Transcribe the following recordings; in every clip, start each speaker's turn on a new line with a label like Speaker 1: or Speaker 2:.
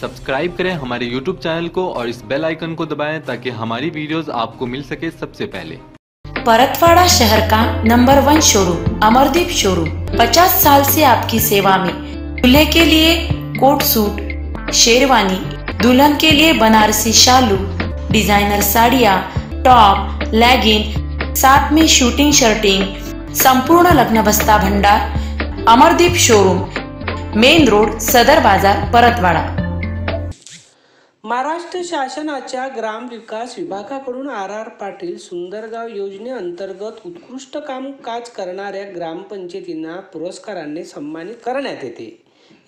Speaker 1: Subscribe करें हमारे YouTube channel को और इस बेल आइकन को दबाएं ताकि हमारी वीडियोस आपको मिल सके सबसे पहले।
Speaker 2: परतवाड़ा शहर का नंबर 1 शोरूम अमरदीप शोरूम 50 साल से आपकी सेवा में। दूल्हे के लिए कोट सूट, शेरवानी, दुल्हन के लिए बनारसी शालू, डिजाइनर साड़ियाँ, टॉप, लेगिंग, साथ में शूटिंग शर्टिंग, संपूर्ण लग्न बस्ता भंडार। अमरदीप शोरूम, मेन रोड, सदर बाजार, परतवाड़ा।
Speaker 3: महाराष्ट्र शासनाच्या ग्रामविकास विभागाकडून आर पाटील सुंदरगाव योजनेअंतर्गत उत्कृष्ट कामकाज करणाऱ्या ग्रामपंचायतींना पुरस्काराने सन्मानित करण्यात येते।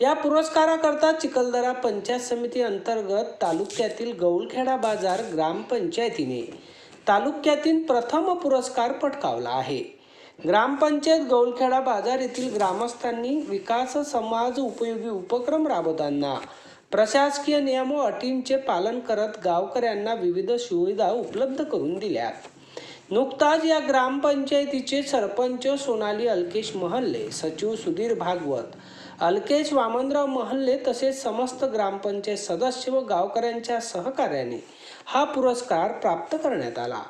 Speaker 3: या पुरस्काराकरता चिखलदरा पंचायत समिती अंतर्गत तालुक्यातील गौलखेडा बाजार ग्रामपंचायतीने तालुक्यातील प्रथम पुरस्कार पटकावला आहे। ग्रामपंचायत गौलखेडा बाजार येथील ग्रामस्थांनी विकास समाज उपयोगी उपक्रम राबवताना प्रशासकीय नियम व अटींचे पालन करत गावकऱ्यांना विविध सुविधा उपलब्ध करून दिल्या। नुकताच या ग्रामपंचायतीचे सरपंच सोनाली अलकेश महल्ले, सचिव सुधीर भागवत, अलकेश वामनराव महल्ले तसेच समस्त ग्रामपंचायत सदस्य व गावकऱ्यांच्या सहकार्याने हा पुरस्कार प्राप्त करण्यात आला।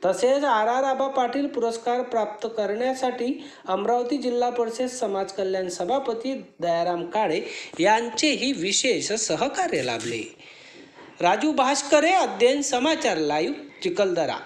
Speaker 3: तसेच आबा पाटील पुरस्कार प्राप्त करण्यासाठी अमरावती जिल्हा परिषद समाज कल्याण सभापती दयाराम काळे यांचेही विशेष सहकार्य लाभले। राजू भास्करे, अध्ययन समाचार लाईव्ह, चिखलदरा।